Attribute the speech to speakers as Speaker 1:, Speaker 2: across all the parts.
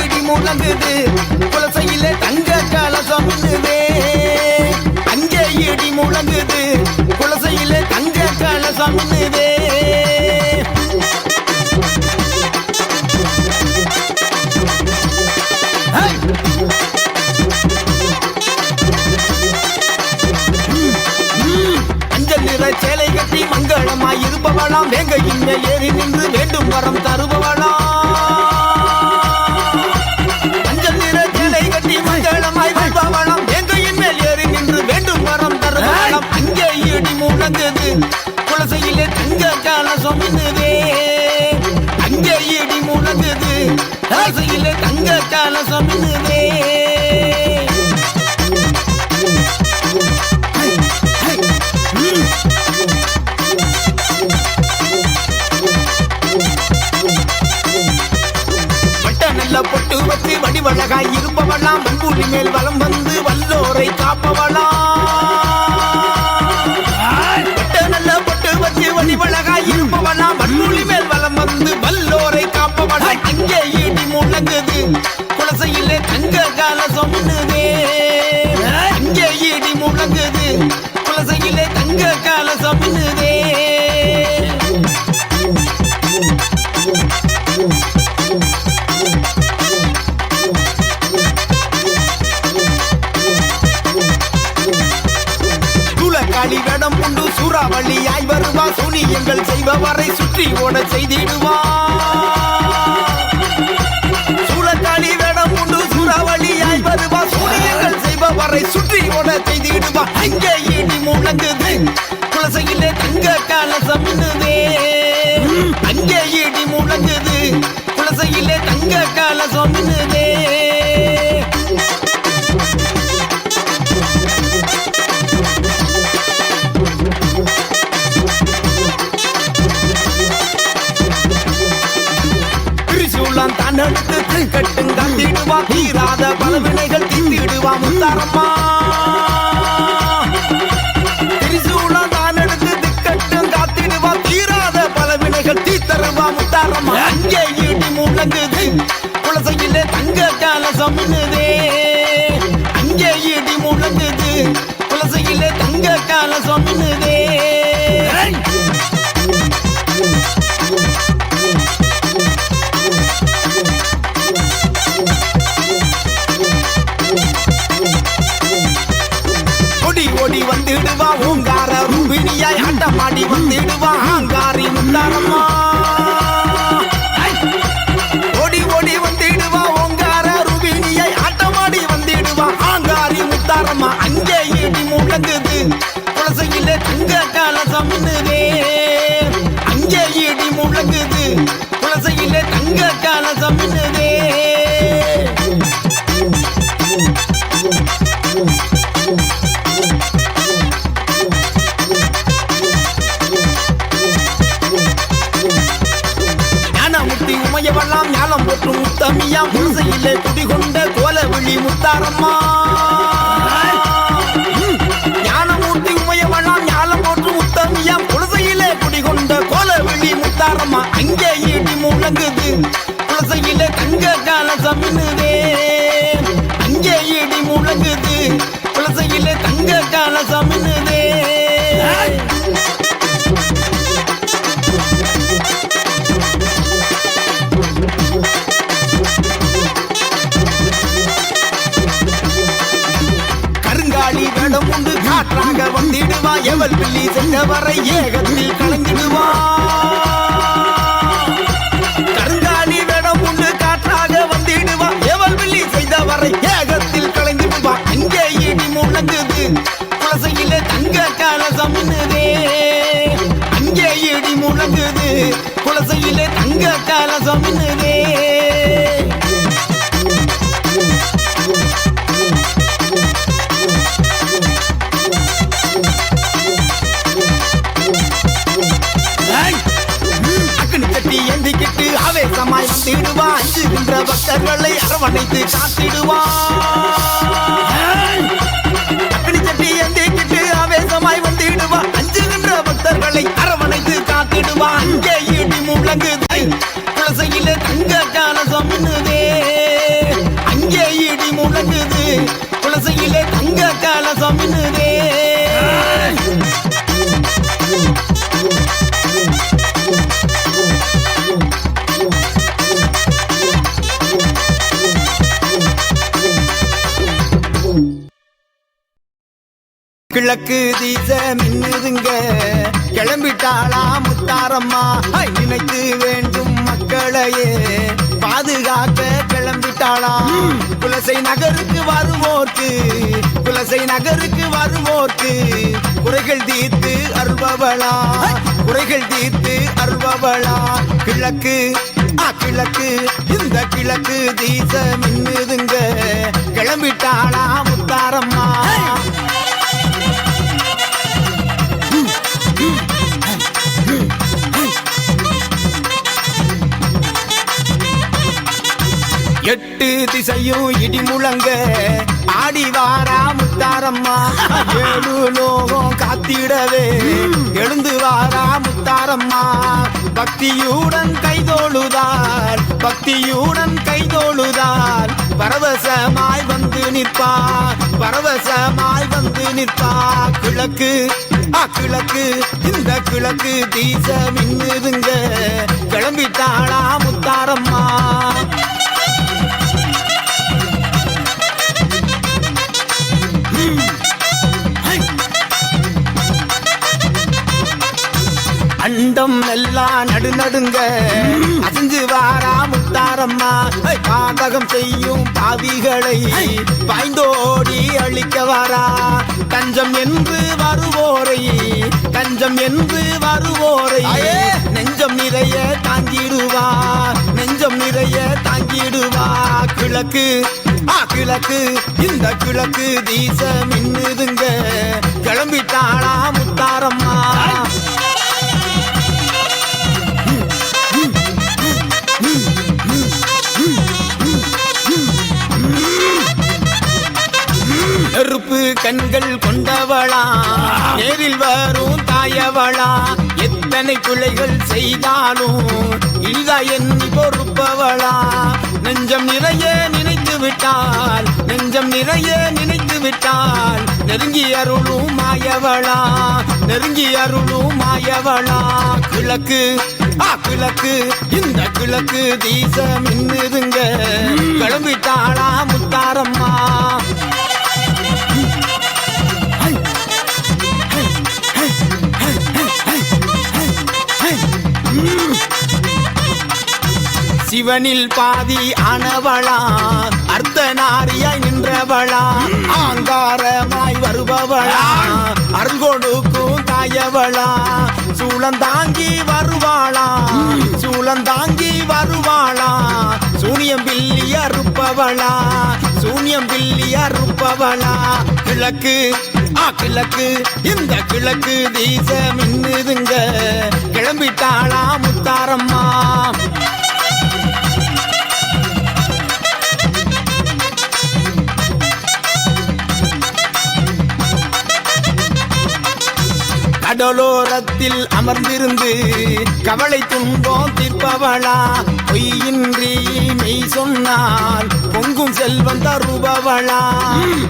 Speaker 1: இடி முழங்குது குலசையிலே தங்க கலசம் மின்னுதே. அங்கே இடி முழங்குது குலசையிலே தங்க கலசம் மின்னுதே. அஞ்சல் நிற சேலை கட்டி மங்களமாய் இருப்பவளாம் வேங்கையின் மேல் ஏறி நின்று வேண்டும் வரம் தருபவளாம். அஞ்சல் நிற சேலை கட்டி மங்களமாய் வருபவளாம் வேங்கையின் மேல் ஏறி நின்று வேண்டும் வரம் தருபவளாம். அங்கே இடி முழங்குது குலசையிலே தங்க கலசம் மின்னுதே. அங்கே இடி முழங்குது குலசையிலே தங்க கலசம் மின்னுதே. பொட்டு வச்சு வடிவழகாய் இருப்பவளாம் மண்புலி மேல் வலம் வந்து வல்லோரை காப்பவளாம். நல்ல பொட்டு வச்சு வடிவழகாய் இருப்பவளாம் மண்புலி மேல் வலம் வந்து வல்லோரை காப்பவளாம். அங்கே இடி முழங்குது குலசையிலே தங்க கலசம் மின்னுதே. அங்கே இடி முழங்குது குலசையிலே தங்க கலசம் மின்னுதே. காளி வேடம் உண்டு சூறாவளியாய் வருவா சூனியங்கள் செய்பவரை சுற்றி ஓட செய்திடுவா. சூழக்காளி வேடம் உண்டு சூறாவளியாய் வருவா சூனியங்கள் செய்பவரை சுற்றி ஓட செய்திடுவா. அங்கே இடி முழங்குது குலசையிலே தங்க கலசம் மின்னுதே. அங்கே இடி முழங்குது குலசையிலே தங்க கலசம் மின்னுதே. தன்னெடுத்து கட்டும் காத்திடுவா தீராத பலவினைகள் தீர்த்திடுவா முத்தாரம்மா. திரிசூலம் தான் எடுத்து திக்கட்டும் காத்திடுவா தீராத பலவினைகள் தீர்த்தருவா முத்தாரம்மா. அங்கே இடி முழங்குது குலசையிலே தங்க கலசம் மின்னுதே. அங்கே இடி முழங்குது குலசையிலே தங்க கலசம் மின்னுதே. ஓடி வந்திடுவா ஓங்கார ரூபினியாய் ஆட்டமாடி வந்திடுவா ஆங்காரி முத்தாரம்மா. ஓடி ஓடி வந்திடுவா ஓங்கார ரூபினியாய் ஆட்டமாடி வந்திடுவா ஆங்காரி முத்தாரம்மா. அங்கே இடி முழங்குது குலசையிலே தங்க கலசம் மின்னுதே. அங்கே இடி முழங்குது குலசையிலே தங்க கலசம் மின்னுதே. உமையவெல்லாம் ஞானம் போற்றும் முத்தமியாம் குலசையிலே குடிகொண்ட கோலவிழி முத்தாரம்மா. ஞானமூர்த்தி உமையவெல்லாம் ஞானம் போற்றும் முத்தமியாம் குலசையிலே குடிகொண்ட கோலவிழி முத்தாரம்மா. அங்கே இடி முழங்குது குலசையிலே தங்க கலசம் மின்னுதே. அங்கே இடி முழங்குது குலசையிலே தங்க கலசம் மின்னுதே. கருங்காலி வேடம் உண்டு காற்றாக வந்திடுவா எவல் பிள்ளி சென்றவரை ஏகத்தில் கலங்கிடுவா. கருங்காலி வேடம் உண்டு காற்றாக வந்திடுவா எவல் பிள்ளி செய்தவரை ஏகத்தில் கலங்கிடுவா. அங்கே இடி முழங்குது குலசையிலே தங்க கலசம் மின்னுதே. அங்கே இடி முழங்குது குலசையிலே தங்க கலசம் மின்னுதே. அக்கனி கட்டி எந்திக்கிட்டு ஆவேசமாய் வந்திடுவா அஞ்சுகின்ற பக்தர்களை அரவணைத்து காத்திடுவா. அக்கனி கட்டி எந்திக்கிட்டு ஆவேசமாய் வந்திடுவா அஞ்சுகின்ற பக்தர்களை அரவணைத்து காத்திடுவா. அங்கே இடி முழங்குது குலசையிலே தங்க கலசம் மின்னுதே. கிழக்கு தீச மின்னுதுங்க கிளம்பிட்டாளா முத்தாரம்மா நினைத்து வேண்டும் மக்களையே பாதுகாக்க கிளம்பிட்டாளா குலசை நகருக்கு வருவோர்க்கு குலசை நகருக்கு வருவோர்க்கு குறைகள் தீர்த்து அருள்பவளா குறைகள் தீர்த்து அருள்பவளா கிழக்கு கிழக்கு இந்த கிழக்கு தீச மின்னுதுங்க கிளம்பிட்டாளா முத்தாரம்மா எட்டு திசையும் இடி முழங்க ஆடி வாரா முத்தாரம்மா ஏழு லோகம் காத்திடவே எழுந்து வாரா முத்தாரம்மா பக்தியுடன் கைதோழுதார் பக்தியுடன் கைதோழுதார் பரவசமாய் வந்து நிற்பா பரவசமாய் வந்து நிற்பா கிழக்கு கிழக்கு இந்த கிழக்கு தீச மின்னுதுங்க கிளம்பிட்டாளா முத்தாரம்மா அண்டம் எல்லாம் நடுநடுங்க அசைஞ்சு வாரா முத்தாரம்மா பாதகம் செய்யும் பாவிகளை பாய்ந்தோடி அழிக்க வாரா கஞ்சம் என்று வருவோரை கஞ்சம் என்று வருவோரை நெஞ்சம் நிறைய தாங்கிடுவா நெஞ்சம் நிறைய தாங்கிடுவா கிழக்கு கிழக்கு இந்த கிழக்கு தீச மின்னுதுங்க கிளம்பிட்டாளா முத்தாரம்மா நெருப்பு கண்கள் கொண்டவளா நேரில் வரும் தாயவளா எத்தனை பிள்ளைகள் செய்தாலும் இல்லா எண்ணி பொறுப்பவளா நெஞ்சம் நிறைய நினைத்து விட்டால் நெஞ்சம் நிறைய நினைத்து விட்டால் நெருங்கி அருளும் மாயவளா நெருங்கி அருளும் மாயவளா கிழக்கு கிழக்கு இந்த கிழக்கு தீச மின்னுதுங்க கிளம்பிட்டாளா முத்தாரம்மா சிவனில் பாதி ஆனவளா அர்த்தநாரியாய் நின்றவளா ஆங்காரமாய் வருபவளா அருள் கொடுக்கும் தாயவளா சூளந்தாங்கி வருவாளா சூளந்தாங்கி வருவாளா சூனியம் பில்லி அறுப்பவளா சூனியம் பில்லி அறுப்பவளா கிழக்கு கிழக்கு இந்த கிழக்கு தீச மின்னுதுங்க கிளம்பிட்டாளா முத்தாரம்மா கடலோரத்தில் அமர்ந்திருந்து கவலை துன்பம் தீர்ப்பவளா பொய்யின்றி மெய் சொன்னால் பொங்கும் செல்வம் தருபவளா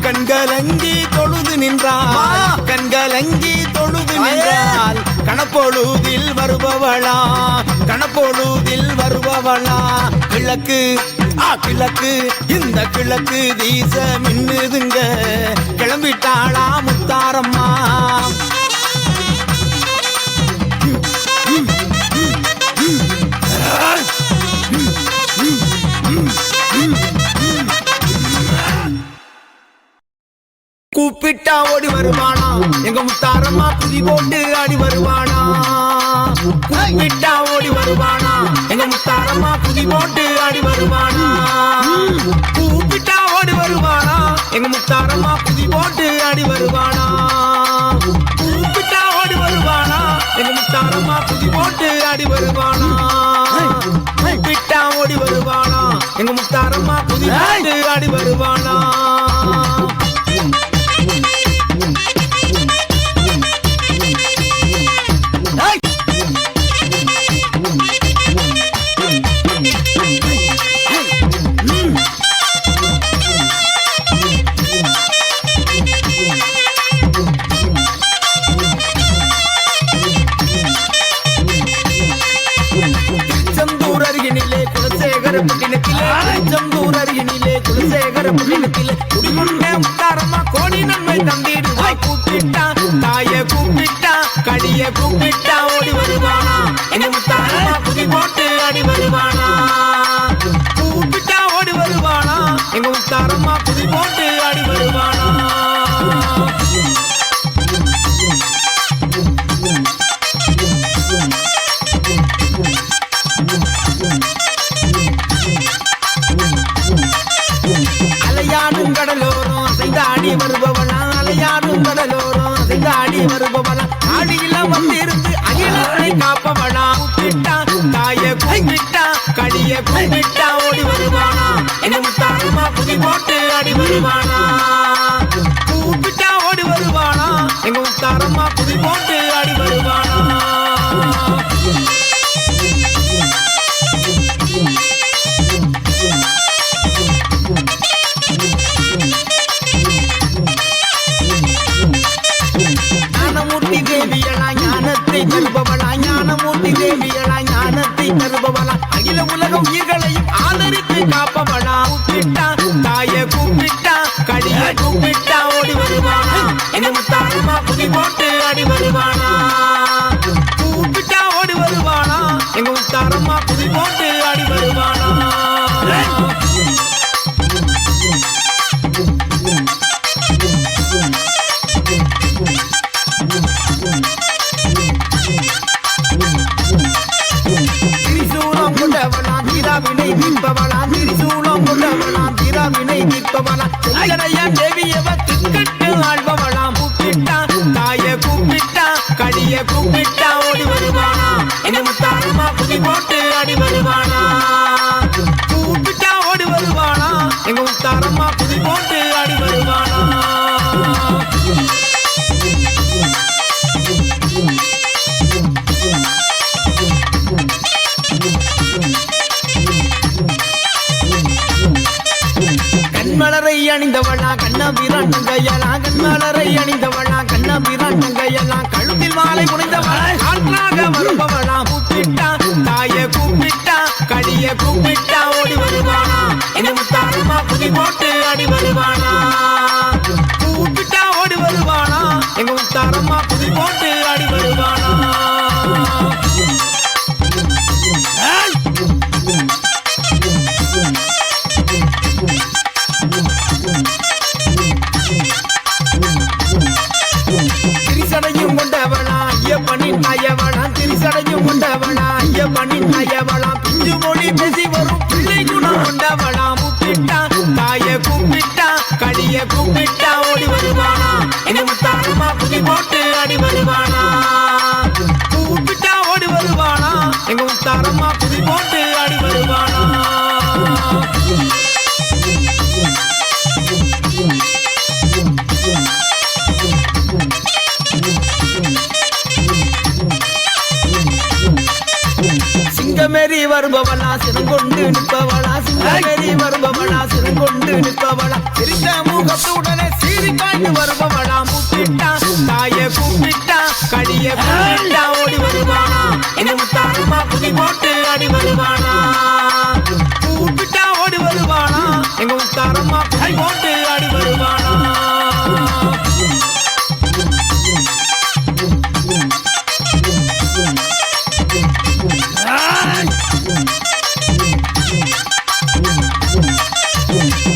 Speaker 1: கண்கலங்கி தொழுது நின்றால் கண்கலங்கி தொழுது நின்றால் கணப்பொழுதில் வருபவளா கணப்பொழுதில் வருபவளா கிழக்கு கிழக்கு இந்த கிழக்கு தீச மின்னுதுங்க கிளம்பிட்டாளா முத்தாரம்மா கூப்பிட்டா ஓடி வருவானா எங்க முத்தாரம்மா புதி போட்டு ஆடி வருவானா கூப்பிட்டா ஓடி வருவானா எங்க முத்தாரம்மா புதி போட்டு ஆடி வருவானா கூப்பிட்டா ஓடி வருவானா எங்க முத்தாரம்மா புதி போட்டு ஆடி வருவானா கூப்பிட்டா ஓடி வருவானா எங்க முத்தாரம்மா புதி போட்டு ஆடி வருவானா கூப்பிட்டா ஓடி வருவானா எங்க முத்தாரம்மா புதி போட்டு ஆடி வருவானா பக்கத்திலே செந்தூர் அருகினிலே குலசேகர புண்ணியத்திலே குடிகொண்டே முத்தாரம்மா கோடி நன்மை தந்திடுவா கூப்பிட்டா தாய கூப்பிட்டா கடிய கூப்பிட்டா ஓடி வருவானா எங்க முத்தாரம்மா குதி போட்டு அடி வருவானா கூப்பிட்டா ஓடி வருவானா எங்க முத்தாரம்மா குதி போட்டு அடி வருவானா அலையாடும் கடலோரம் அசைந்தாடி வருபவனா அலையாடும் கடலோரம் அசைந்தாடி வருபவனா ஆடியில வந்திருந்து அகிலத்தை காப்பவனா கூப்பிட்டா தாய கூப்பிட்டா கடிய கூப்பிட்டா ஓடி வருவானா என்ன முத்தாரம்மா குதி போட்டு அடி வருவானா கூப்பிட்டா ஓடி வருவானா எங்க முத்தாரம்மா குதி போட்டு அடி வருவானா ஞானமூர்த்தி தேவியலா ஞானத்தை தருபவளா ஞானமூர்த்தி தேவியலா ஞானத்தை தருபவளா அகில உலக உயிர்களையும் ஆதரித்து காப்பவளா கூப்பிட்டா தாய கூப்பிட்டா கடிய கூப்பிட்டா ஓடி வருவானா என்ன முத்தாரம்மா குதி போட்டு அடி வருவானா கூப்பிட்டா ஓடி வருவானா எங்க முத்தாரம்மா குதி போட்டு அடி வருவானா திரிசூலம் கொண்டவளா தீராவினை தீர்ப்பவளா திரிசூலம் கொண்டவளா தீராவினை தீர்ப்பவளா செங்கடைய தேவியவ திக்கட்டு ஆழ்பவளா கூப்பிட்டா தாய கூப்பிட்டா கடிய கூப்பிட்டா ஓடி வருவானா என்ன முத்தாரம்மா குதி போட்டு அடி வருவானா கூப்பிட்டா ஓடி வருவானா எங்க முத்தாரம்மா குதி போட்டு அடி வருவானா கண்மலரை அணிந்தவளா கண்ணபிரான் தங்கையலா கண்மலரை அணிந்தவளா கண்ணபிரான் தங்கையலா கழுத்தில் மாலை புனைந்தவளா காற்றாக வருபவளா கூப்பிட்டா தாய கூப்பிட்டா கடிய கூப்பிட்டா ஓடி வருவானா என்ன முத்தாரம்மா குதி போட்டு அடி வருவானா கூப்பிட்டா ஓடி வருவானா எங்க முத்தாரம்மா குதி போட்டு அடி வருவானா திரிசடையும் கொண்டவளா ஐயப்பனின் நயவளா திரிசடையும் கொண்டவளா ஐயப்பனின் நயவளா பிஞ்சு மொழி பேசி வரும் பிள்ளை குணம் கொண்டவளா கூப்பிட்டா தாய கூப்பிட்டா கடிய கூப்பிட்டா ஓடி வருவானா என்ன முத்தாரம்மா குதி போட்டு அடி வருவானா கூப்பிட்டா ஓடி வருவானா எங்க முத்தாரம்மா குதி போட்டு அடி வருவானா சிங்கமேரி வருபவளா சிறங்கொண்டு நிற்பவளா சிங்கமேரி வருபவளா சிறங்கொண்டு நிற்பவளா சிரித்த முகத்துடனே சீறி காய்ந்து வருபவளா கூப்பிட்டா தாய கூப்பிட்டா கடிய கூப்பிட்டா ஓடி வருவானா என்ன முத்தாரம்மா குதி போட்டு அடி வருவானா கூப்பிட்டா ஓடி வருவானா எங்க முத்தாரம்மா குதி போட்டு அடி வருவானா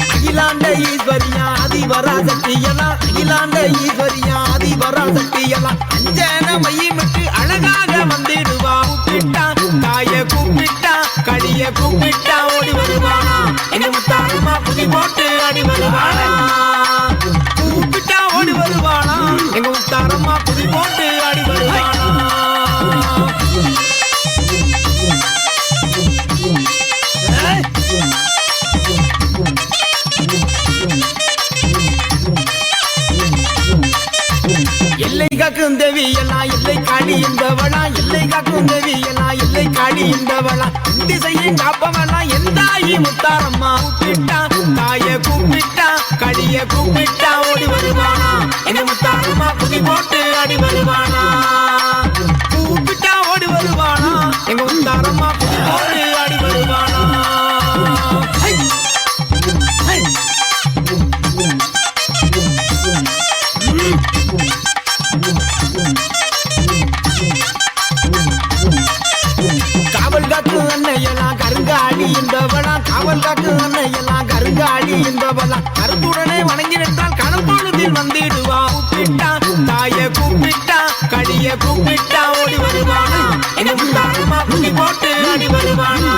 Speaker 1: அகிலாண்ட ஈஸ்வரியா அதிபராசக்தியலா அகிலாண்ட ஈஸ்வரியா அதிபராசக்தியலா அஞ்சன மையமிட்டு அழகாக வந்திடுவா கூப்பிட்டா தாய கூப்பிட்டா கடிய கூப்பிட்டா ஓடி வருவானா என்ன முத்தாரம்மா குதி போட்டு அடி வருவானா கூப்பிட்டா ஓடி வருவானா எங்க முத்தாரம்மா குதி போட்டு அடி வருவானா எல்லை காக்கும் தேவி எல்லாம் எல்லை காடி என்பவளா எல்லை காக்கும் தேவி எல்லாம் எல்லை காடி என்பவளா திசையும் காப்பவளா எந்தாயி முத்தாரம்மா கூப்பிட்டா தாய கூப்பிட்டா கடிய கூப்பிட்டா ஓடி வருவானா என்ன முத்தாரம்மா குதி போட்டு அடி வருவானா கூப்பிட்டா ஓடி வருவானா எங்க முத்தாரம்மா குதி போட்டு அடி வருவானா காவல் காக்கு அன்னையெல்லாம் கருங்காடி என்பவளாம் காவல் காக்கு அன்னையெல்லாம் கருங்காடி என்பவளாம் கருத்துடனே வணங்கி நின்றால் கணப்பொழுதில் வந்திடுவா கூப்பிட்டா தாய கூப்பிட்டா கடிய கூப்பிட்டா ஓடி வருவானா எங்க புள்ளி போட்டு அடி வருவானா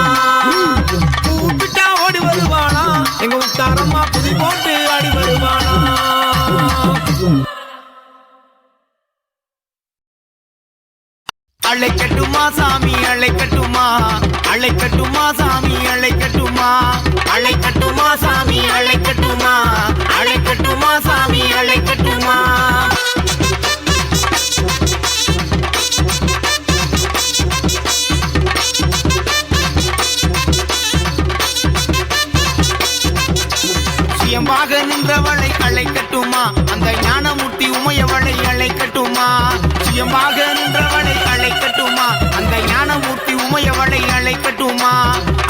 Speaker 1: கூப்பிட்டா ஓடி வருவானா எங்க முத்தாரம்மா புதி போட்டு அடி வருவானா அழைக்கட்டுமா சாமி அழைக்கட்டுமா அழைக்கட்டுமா சாமி அழைக்கட்டுமா அழைக்கட்டுமா சாமி அழைக்கட்டுமா அழைக்கட்டுமா சாமி அழைக்கட்டுமா சுயமாக நின்றவளை அழைக்கட்டுமா அந்த ஞானமூர்த்தி உமையவளை அழைக்கட்டுமா சுயமாக நின்றவளை அழைக்கட்டுமா அந்த ஞானமூர்த்தி உமையவளை அழைக்கட்டுமா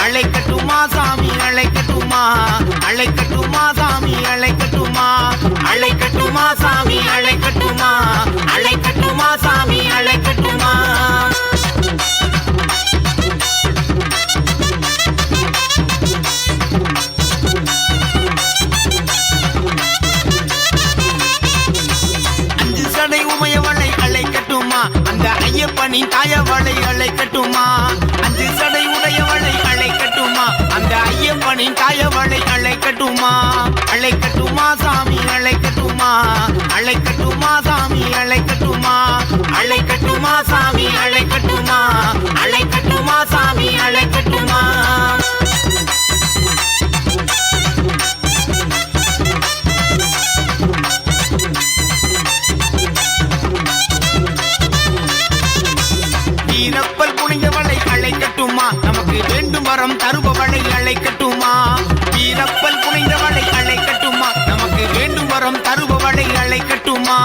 Speaker 1: அழைக்கட்டுமா சாமி அழைக்கட்டுமா அழைக்கட்டுமா சாமி அழைக்கட்டுமா அழைக்கட்டுமா சாமி அழைக்கட்டுமா அழைக்கட்டுமா சாமி அழைக்கட்டுமா உமையவளை அழைக்கட்டுமா அந்த ஐயப்பனின் தாயவளை அழைக்கட்டுமா அஞ்சு சடை உடையவளை அழைக்கட்டுமா அந்த ஐயப்பனின் தாயவளை அழைக்கட்டுமா அழைக்கட்டுமா சாமி அழைக்கட்டுமா அழைக்கட்டுமா சாமி அழைக்கட்டுமா அழைக்கட்டுமா சாமி அழைக்கட்டுமா அழைக்கட்டுமா சாமி அழைக்கட்டுமா வீரப்பல் புனிதவளை அழைக்கட்டுமா நமக்கு வேண்டும் வரம் தருபவளை அழைக்கட்டுமா வீரப்பல் புனிதவளை அழைக்கட்டுமா நமக்கு வேண்டும் வரம் தருபவளை அழைக்கட்டுமா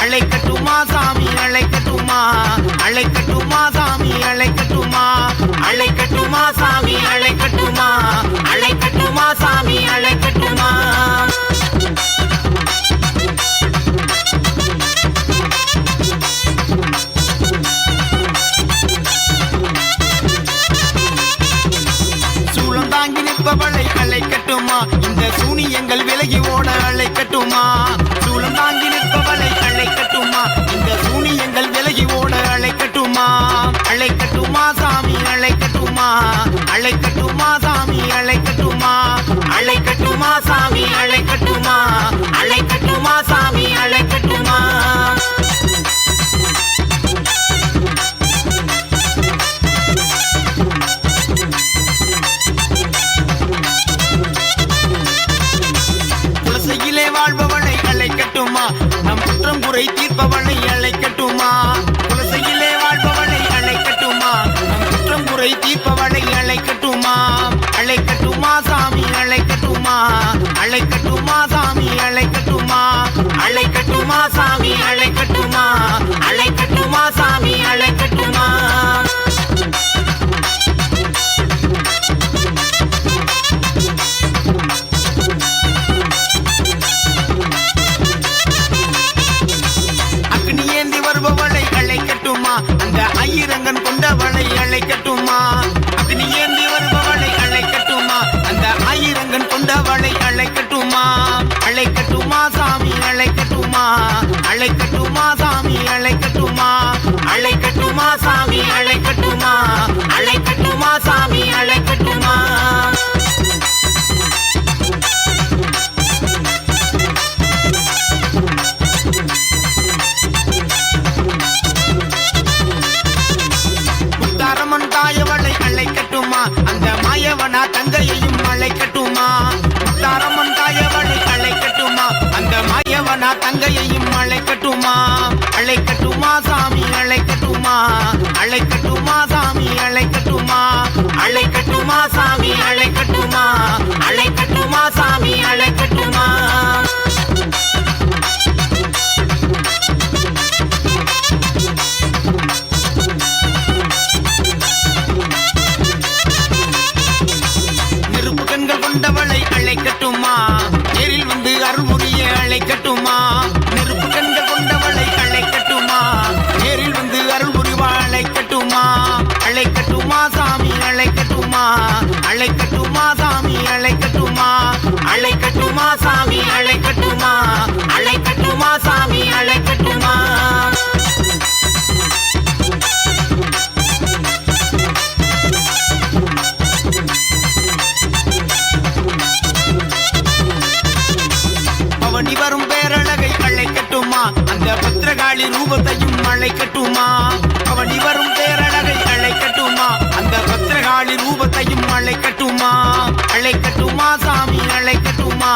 Speaker 1: அழைக்கட்டுமா சாமி அழைக்கட்டுமா அழைக்கட்டுமா சாமி அழைக்கட்டுமா அழைக்கட்டுமா சாமி அழைக்கட்டுமா அழைக்கட்டுமா சாமி அழைக்கட்டுமா நிற்பவளை அழைக்கட்டுமா இந்த சூனியங்கள் விலகி ஓட அழைக்கட்டுமா சூளம் தாங்கி நிற்பவளை அழைக்கட்டுமா இந்த சூனியங்கள் விலகி ஓட அழைக்கட்டுமா அழைக்கட்டுமா சாமி அழைக்கட்டுமா அழைக்கட்டுமா சாமி அழைக்கட்டுமா அழைக்கட்டுமா சாமி அழைக்கட்டுமா அழைக்கட்டுமா சாமி அழைக்கட்டுமா வாழ்பவளை அழைக்கட்டுமா நம் குற்றம் குறை தீர்ப்பவளை அழைக்கட்டுமா குலசையிலே வாழ்பவளை அழைக்கட்டுமா நம் குற்றம் குறை தீர்ப்பவளை அழைக்கட்டுமா அழைக்கட்டுமா சாமி அழைக்கட்டுமா அழைக்கட்டுமா சாமி அழைக்கட்டுமா அழைக்கட்டுமா சாமி அழைக்கட்டுமா அழைக்கட்டுமா சாமி அழைக்கட்டுமா அந்த ஐயரங்கன் கொண்டவளை அழைக்கட்டுமா அக்னி ஏந்தி வருபவளை அழைக்கட்டுமா அந்த ஐயரங்கன் கொண்டவளை அழைக்கட்டுமா அழைக்கட்டுமா சாமி அழைக்கட்டுமா அழைக்கட்டுமா சாமி அழைக்கட்டுமா அழைக்கட்டுமா சாமி அழைக்கட்டுமா அழைக்கட்டுமா சாமி அழைக்கட்டுமா தாயவளை அழைக்கட்டுமா அந்த மாயவனா தங்கையையும் அழைக்கட்டுமா தாரம்மன் தாயவளை அழைக்கட்டுமா அந்த மாயவனா தங்கையையும் அழைக்கட்டுமா அழைக்கட்டுமா சாமி அழைக்கட்டுமா அழைக்கட்டுமா சாமி அழைக்கட்டுமா அழைக்கட்டுமா சாமி அழைக்கட்டுமா அழைக்கட்டுமா சாமி அழைக்கட்டுமா நெருப்பு கண்கள் கொண்டவளை அழைக்கட்டுமா நேரில் வந்து அருள்புரிய அழைக்கட்டுமா நெருப்பு கண்கள் கொண்டவளை அழைக்கட்டுமா நேரில் வந்து அருள் புரிவா அழைக்கட்டுமா அழைக்கட்டுமா சாமி அழைக்கட்டுமா அழைக்கட்டுமா சாமி அழைக்கட்டுமா அழைக்கட்டுமா சாமி அழைக்கட்டுமா அழைக்கட்டுமா சாமி அழைக்கட்டுமா பவனி வரும் பேரழகை அழைக்கட்டுமா அந்த பத்திரகாளி ரூபத்தையும் அழைக்கட்டுமா பவனி வரும் பேரழகை அழைக்கட்டுமா அந்த பத்திரகாளி ரூபத்தையும் அழைக்கட்டுமா அழைக்கட்டுமா சாமி அழைக்கட்டுமா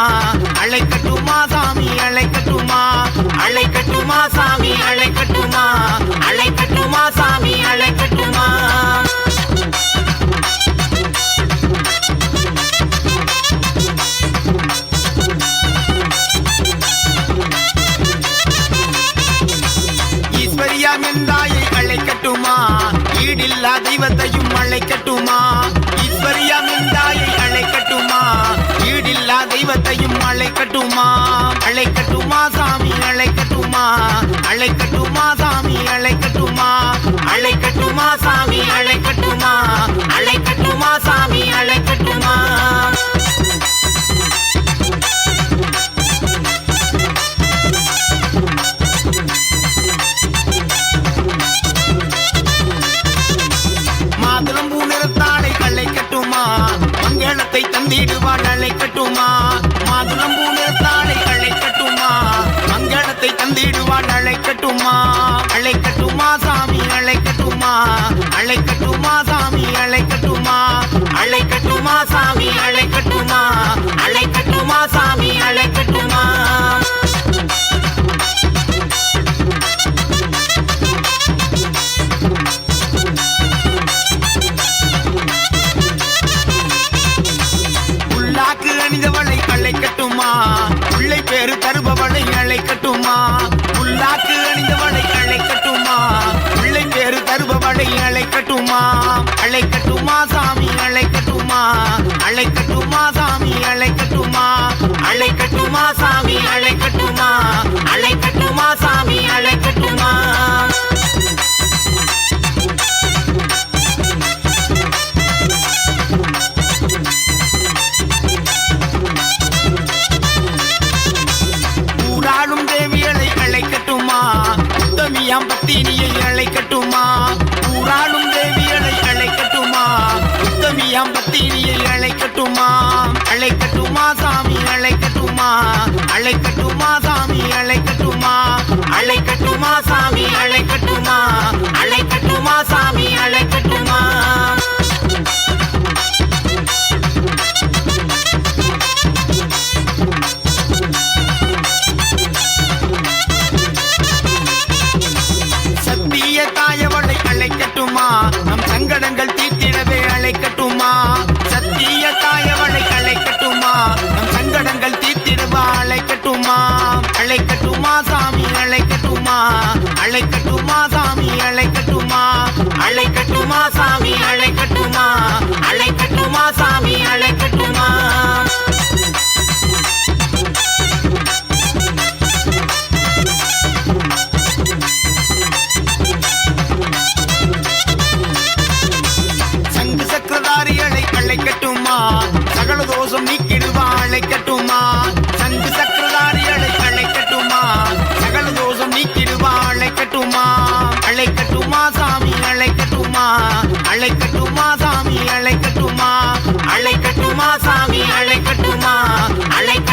Speaker 1: அழைக்கட்டுமா சாமி அழைக்கட்டுமா அழைக்கட்டுமா சாமி அழைக்கட்டுமா அழைக்கட்டுமா சாமி அழைக்கட்டுமா மெந்தாயை அழைக்கட்டுமா ஈடில்லா தெய்வத்தையும் அழைக்கட்டுமா ஈஸ்வரியா மெந்தாயை அழைக்கட்டுமா ஈடில்லா தெய்வத்தையும் அழைக்கட்டுமா அழைக்கட்டுமா சாமி அழைக்கட்டுமா அழைக்கட்டுமா சாமி அழைக்கட்டுமா அழைக்கட்டுமா சாமி அழைக்கட்டுமா அழைக்கட்டுமா சாமி அழைக்கட்டுமா மங்களத்தை தந்திடுவாள் அழைக்கட்டுமா மாதுளம் பூநிறத்தாளை அழைக்கட்டுமா மங்களத்தை தந்திடுவாள் அழைக்கட்டுமா அழைக்கட்டுமா சாமி அழைக்கட்டுமா அழைக்கட்டுமா சாமி அழைக்கட்டுமா அழைக்கட்டுமா சாமி அழைக்கட்டுமா அழைக்கட்டுமா சாமி அழைக்கட்டுமா அணிந்தவளை அழைக்கட்டுமா பிள்ளை பேரு தருபவளை அழைக்கட்டுமா புல்லாக்கு அணிந்தவளை அழைக்கட்டுமா பிள்ளை பேரு தருபவளை அழைக்கட்டுமா அழைக்கட்டுமா சாமி அழைக்கட்டுமா அழைக்கட்டுமா சாமி அழைக்கட்டுமா அழைக்கட்டுமா சாமி அழைக்கட்டுமா அழைக்கட்டுமா சாமி அழைக்கட்டுமா பத்தினியை அழைக்கட்டுமா ஊராளும் தேவியலை அழைக்கட்டுமா உத்தமியாம் பத்தினியை அழைக்கட்டுமா அழைக்கட்டுமா சாமி அழைக்கட்டுமா அழைக்கட்டுமா சாமி அழைக்கட்டுமா அழைக்கட்டுமா சாமி அழைக்கட்டுமா அழைக்கட்டுமா சாமி அழைக்கட்டுமா நம் சங்கடங்கள் தீர்த்திடவே அழைக்கட்டுமா சத்திய தாயவளை அழைக்கட்டுமா நம் சங்கடங்கள் தீர்த்திடவா அழைக்கட்டுமா அழைக்கட்டுமா சாமி அழைக்கட்டுமா அழைக்கட்டுமா சாமி அழைக்கட்டுமா அழைக்கட்டுமா சாமி அழைக்கட்டுமா அழைக்கட்டுமா சாமி அழைக்கட்டுமா அழைக்கட்டுமா சகல தோஷம் நீக்கிடுவா அழைக்கட்டுமா சங்கு சக்கரதாரிகளை அழைக்கட்டுமா சகல தோஷம் நீக்கிடுவா அழைக்கட்டுமா அழைக்கட்டுமா சாமி அழைக்கட்டுமா அழைக்கட்டுமா சாமி அழைக்கட்டுமா அழைக்கட்டுமா சாமி அழைக்கட்டுமா அழைக்க